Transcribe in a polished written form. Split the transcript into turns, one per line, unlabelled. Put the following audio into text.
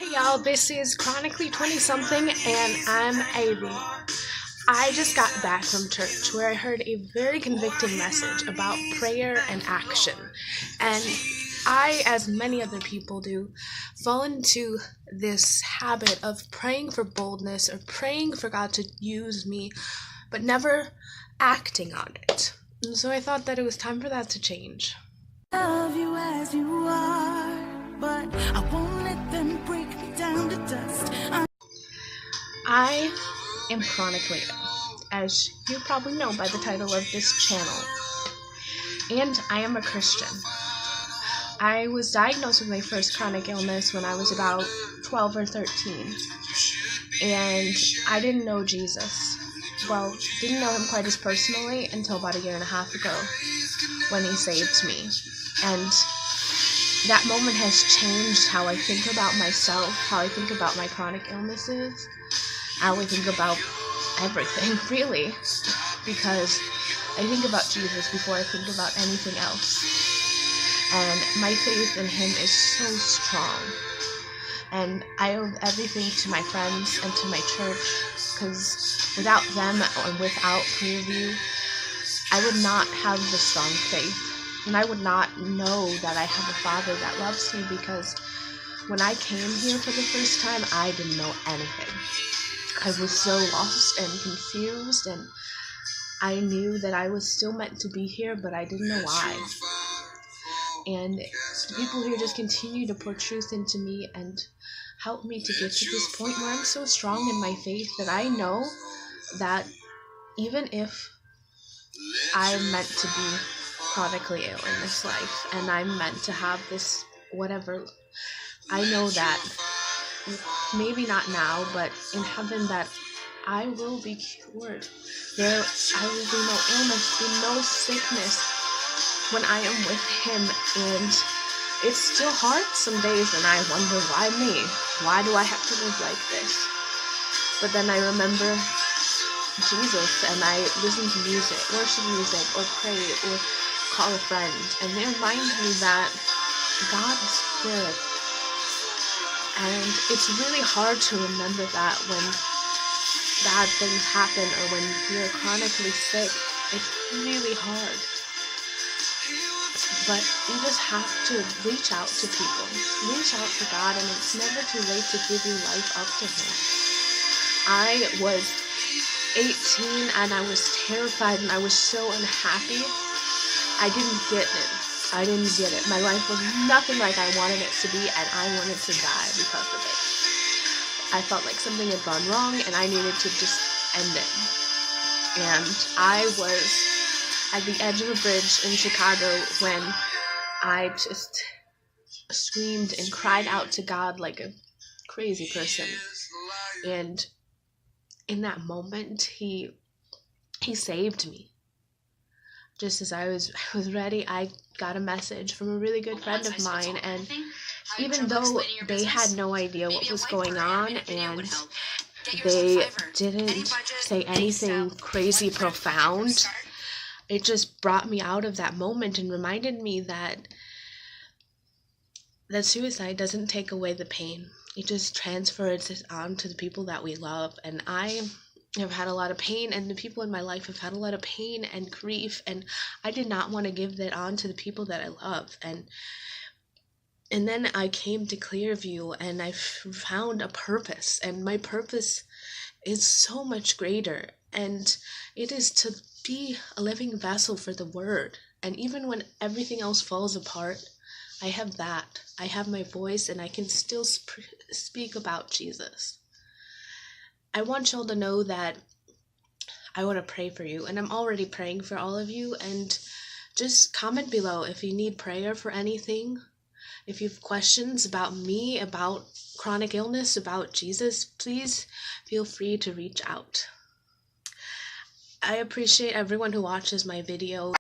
Hey y'all, this is Chronically 20-something and I'm Amy. I just got back from church where I heard a very convicting message about prayer and action. And I, as many other people do, fall into this habit of praying for boldness or praying for God to use me, but never acting on it. And so I thought that it was time for that to change.
Love you as you are, but I won't let them break me down to dust.
I am chronically ill, as you probably know by the title of this channel, and I am a Christian. I was diagnosed with my first chronic illness when I was about 12 or 13, and I didn't know Jesus. Well, didn't know him quite as personally until about a year and a half ago when he saved me. And that moment has changed how I think about myself, how I think about my chronic illnesses, how I think about everything, really, because I think about Jesus before I think about anything else. And my faith in him is so strong. And I owe everything to my friends and to my church, because without them or without Clearview, I would not have the strong faith. And I would not know that I have a Father that loves me, because when I came here for the first time, I didn't know anything. I was so lost and confused, and I knew that I was still meant to be here, but I didn't know why. And the people here just continue to pour truth into me and help me to get to this point where I'm so strong in my faith that I know that even if I'm meant to be chronically ill in this life, and I'm meant to have this whatever, I know that maybe not now, but in heaven, that I will be cured. There will be no illness, be no sickness when I am with him. And it's still hard some days, and I wonder, why me? Why do I have to live like this? But then I remember Jesus, and I listen to music, worship music, or pray, or call a friend, and they remind me that God is good. And it's really hard to remember that when bad things happen or when you're chronically sick. It's really hard. But you just have to reach out to people, reach out to God, and it's never too late to give your life up to him. I was 18 and I was terrified and I was so unhappy. I didn't get it. My life was nothing like I wanted it to be, and I wanted to die because of it. I felt like something had gone wrong, and I needed to just end it. And I was at the edge of a bridge in Chicago when I just screamed and cried out to God like a crazy person. And in that moment, he saved me. Just as I was ready, I got a message from a really good friend of mine, and even though they had no idea what was going on, and they didn't say anything crazy profound, it just brought me out of that moment and reminded me that suicide doesn't take away the pain. It just transfers it on to the people that we love. And I've had a lot of pain, and the people in my life have had a lot of pain and grief, and I did not want to give that on to the people that I love. And then I came to Clearview, and I found a purpose, and my purpose is so much greater, and it is to be a living vessel for the word. And even when everything else falls apart, I have that. I have my voice, and I can still speak about Jesus. I want y'all to know that I want to pray for you, and I'm already praying for all of you. And just comment below if you need prayer for anything. If you have questions about me, about chronic illness, about Jesus, please feel free to reach out. I appreciate everyone who watches my video.